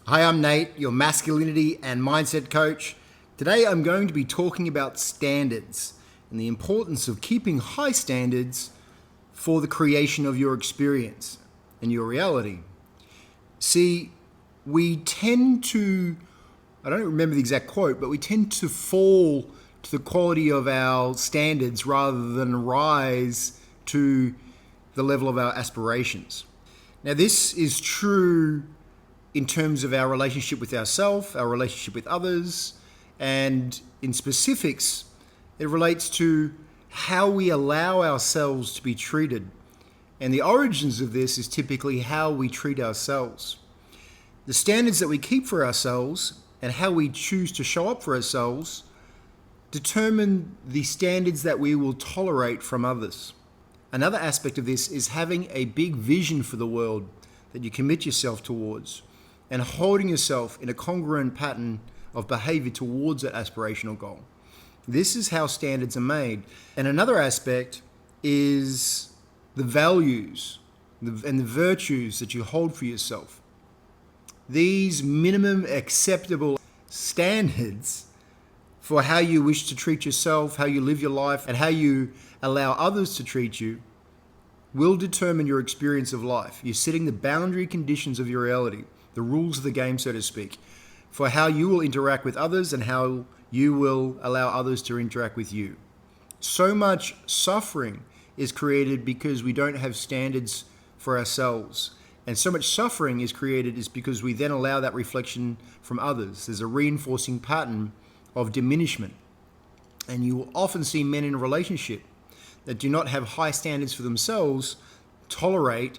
Hi, I'm Nate, your masculinity and mindset coach. Today I'm going to be talking about standards and the importance of keeping high standards for the creation of your experience and your reality. See, we tend to, I don't remember the exact quote, but we tend to fall to the quality of our standards rather than rise to the level of our aspirations. Now, this is true in terms of our relationship with ourselves, our relationship with others, and in specifics, it relates to how we allow ourselves to be treated. And the origins of this is typically how we treat ourselves. The standards that we keep for ourselves and how we choose to show up for ourselves determine the standards that we will tolerate from others. Another aspect of this is having a big vision for the world that you commit yourself towards and holding yourself in a congruent pattern of behavior towards that aspirational goal. This is how standards are made. And another aspect is the values and the virtues that you hold for yourself. These minimum acceptable standards for how you wish to treat yourself, how you live your life, and how you allow others to treat you will determine your experience of life. You're setting the boundary conditions of your reality, the rules of the game, so to speak, for how you will interact with others and how you will allow others to interact with you. So much suffering is created because we don't have standards for ourselves. And so much suffering is created is because we then allow that reflection from others. There's a reinforcing pattern of diminishment. And you will often see men in a relationship that do not have high standards for themselves tolerate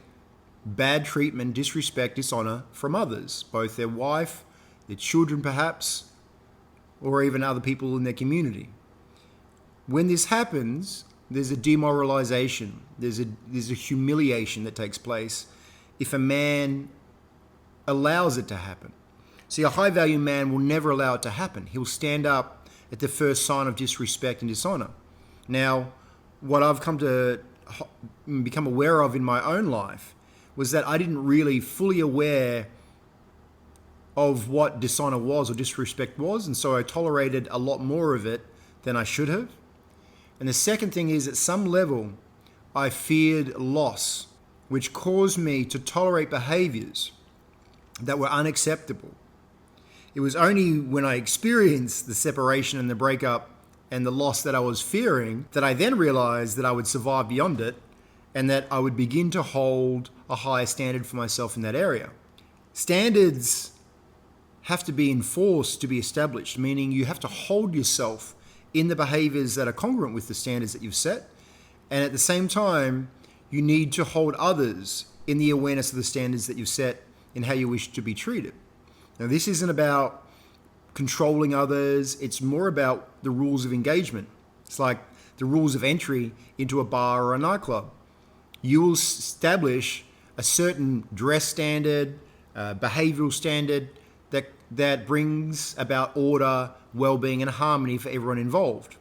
bad treatment, disrespect, dishonor from others, both their wife, their children perhaps, or even other people in their community. When this happens, there's a demoralization, there's a humiliation that takes place if a man allows it to happen. See, a high value man will never allow it to happen. He'll stand up at the first sign of disrespect and dishonor. Now, what I've come to become aware of in my own life was that I didn't really fully aware of what dishonor was or disrespect was, and so I tolerated a lot more of it than I should have. And the second thing is, at some level, I feared loss, which caused me to tolerate behaviors that were unacceptable. It was only when I experienced the separation and the breakup and the loss that I was fearing that I then realized that I would survive beyond it and that I would begin to hold a higher standard for myself in that area. Standards have to be enforced to be established, meaning you have to hold yourself in the behaviors that are congruent with the standards that you've set. And at the same time, you need to hold others in the awareness of the standards that you've set in how you wish to be treated. Now, this isn't about controlling others. It's more about the rules of engagement. It's like the rules of entry into a bar or a nightclub. You will establish a certain dress standard, behavioral standard that brings about order, well-being, and harmony for everyone involved.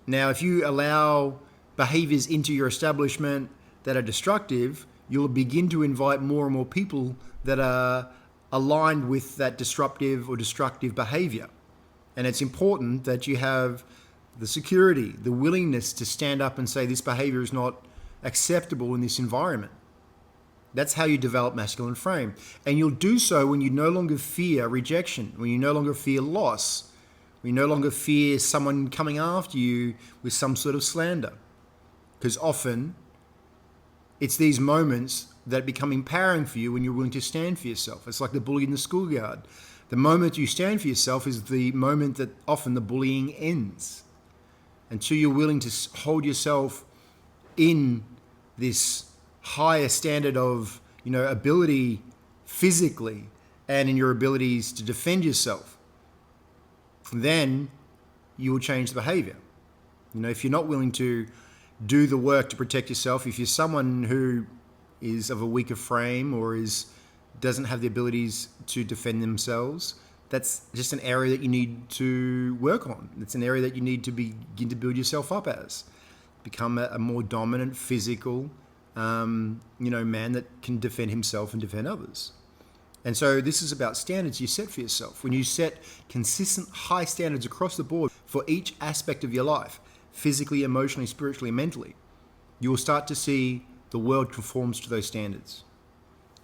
Now, if you allow behaviors into your establishment that are destructive, you'll begin to invite more and more people that are aligned with that disruptive or destructive behavior. And it's important that you have the security, the willingness to stand up and say this behavior is not acceptable in this environment. That's how you develop masculine frame. And you'll do so when you no longer fear rejection, when you no longer fear loss, when you no longer fear someone coming after you with some sort of slander. Because often it's these moments that become empowering for you when you're willing to stand for yourself. It's like the bully in the schoolyard. The moment you stand for yourself is the moment that often the bullying ends. Until you're willing to hold yourself in this higher standard of, ability physically and in your abilities to defend yourself, then you will change the behavior. If you're not willing to do the work to protect yourself, if you're someone who is of a weaker frame or doesn't have the abilities to defend themselves, that's just an area that you need to work on. It's an area that you need to begin to build yourself up as. Become a more dominant, physical, man that can defend himself and defend others. And so this is about standards you set for yourself. When you set consistent high standards across the board for each aspect of your life, physically, emotionally, spiritually, mentally, you will start to see the world conforms to those standards.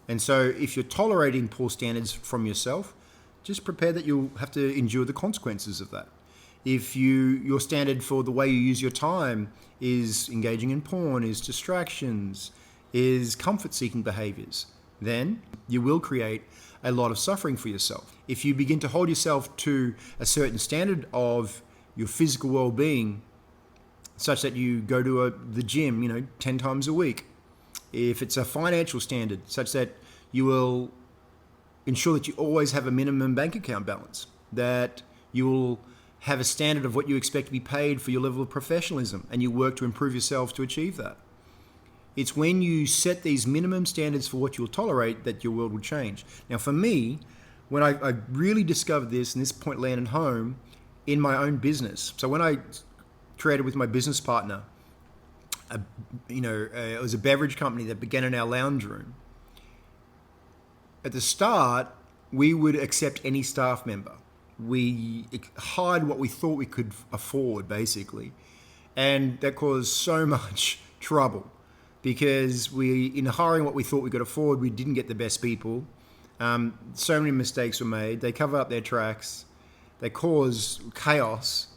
And so if you're tolerating poor standards from yourself, just prepare that you'll have to endure the consequences of that. If your standard for the way you use your time is engaging in porn, is distractions, is comfort-seeking behaviors, then you will create a lot of suffering for yourself. If you begin to hold yourself to a certain standard of your physical well-being, such that you go to the gym, 10 times a week. If it's a financial standard, such that you will ensure that you always have a minimum bank account balance, that you will have a standard of what you expect to be paid for your level of professionalism, and you work to improve yourself to achieve that. It's when you set these minimum standards for what you'll tolerate that your world will change. Now, for me, when I really discovered this, and this point landed home in my own business. So when I created with my business partner, it was a beverage company that began in our lounge room. At the start, we would accept any staff member. We hired what we thought we could afford, basically. And that caused so much trouble because in hiring what we thought we could afford, we didn't get the best people. So many mistakes were made. They cover up their tracks. They cause chaos.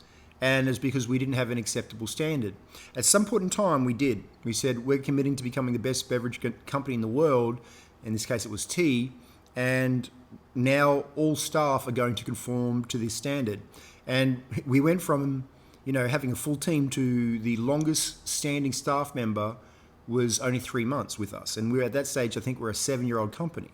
And it's because we didn't have an acceptable standard. At some point in time, we did. We said, we're committing to becoming the best beverage company in the world. In this case, it was tea. And now all staff are going to conform to this standard. And we went from, having a full team to the longest standing staff member was only 3 months with us. And we're at that stage, I think we're a 7-year-old company.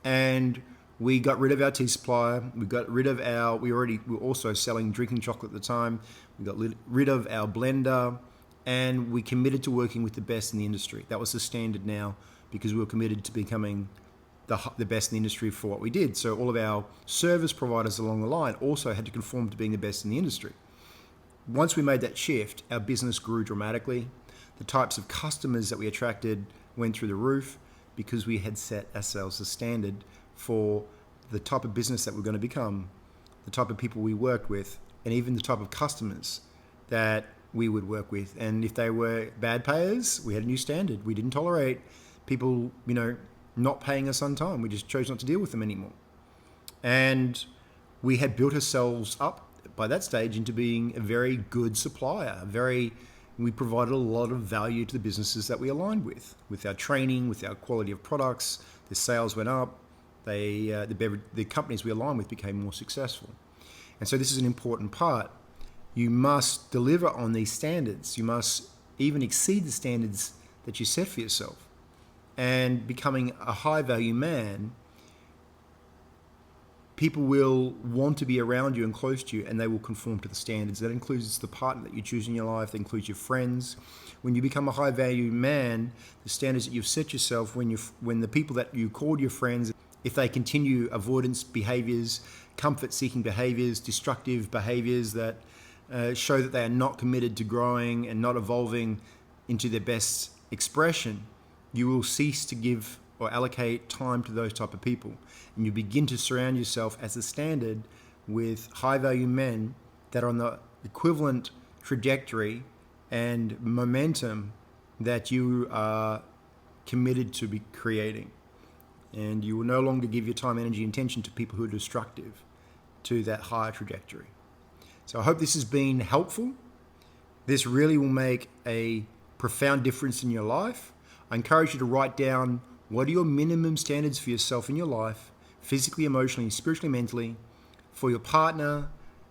And we got rid of our tea supplier. We got rid of we were also selling drinking chocolate at the time. We got rid of our blender, and we committed to working with the best in the industry. That was the standard now because we were committed to becoming the best in the industry for what we did. So all of our service providers along the line also had to conform to being the best in the industry. Once we made that shift, our business grew dramatically. The types of customers that we attracted went through the roof because we had set ourselves a standard for the type of business that we're going to become, the type of people we worked with, and even the type of customers that we would work with. And if they were bad payers, we had a new standard. We didn't tolerate people, not paying us on time. We just chose not to deal with them anymore. And we had built ourselves up by that stage into being a very good supplier. We provided a lot of value to the businesses that we aligned with our training, with our quality of products. The sales went up. The companies we aligned with became more successful. And so this is an important part. You must deliver on these standards. You must even exceed the standards that you set for yourself. And becoming a high value man, people will want to be around you and close to you, and they will conform to the standards. That includes the partner that you choose in your life. That includes your friends. When you become a high value man, the standards that you've set yourself, when the people that you called your friends, if they continue avoidance behaviors, comfort-seeking behaviors, destructive behaviors that show that they are not committed to growing and not evolving into their best expression, you will cease to give or allocate time to those type of people. And you begin to surround yourself as a standard with high-value men that are on the equivalent trajectory and momentum that you are committed to be creating. And you will no longer give your time, energy, and attention to people who are destructive to that higher trajectory. So I hope this has been helpful. This really will make a profound difference in your life. I encourage you to write down what are your minimum standards for yourself in your life, physically, emotionally, spiritually, mentally, for your partner,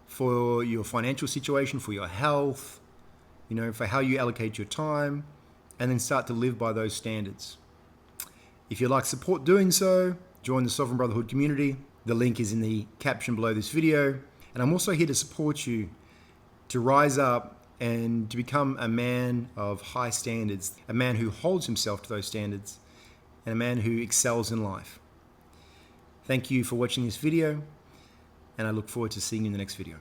for your financial situation, for your health, for how you allocate your time, and then start to live by those standards. If you'd like support doing so, join the Sovereign Brotherhood community. The link is in the caption below this video. And I'm also here to support you to rise up and to become a man of high standards, a man who holds himself to those standards, and a man who excels in life. Thank you for watching this video, and I look forward to seeing you in the next video.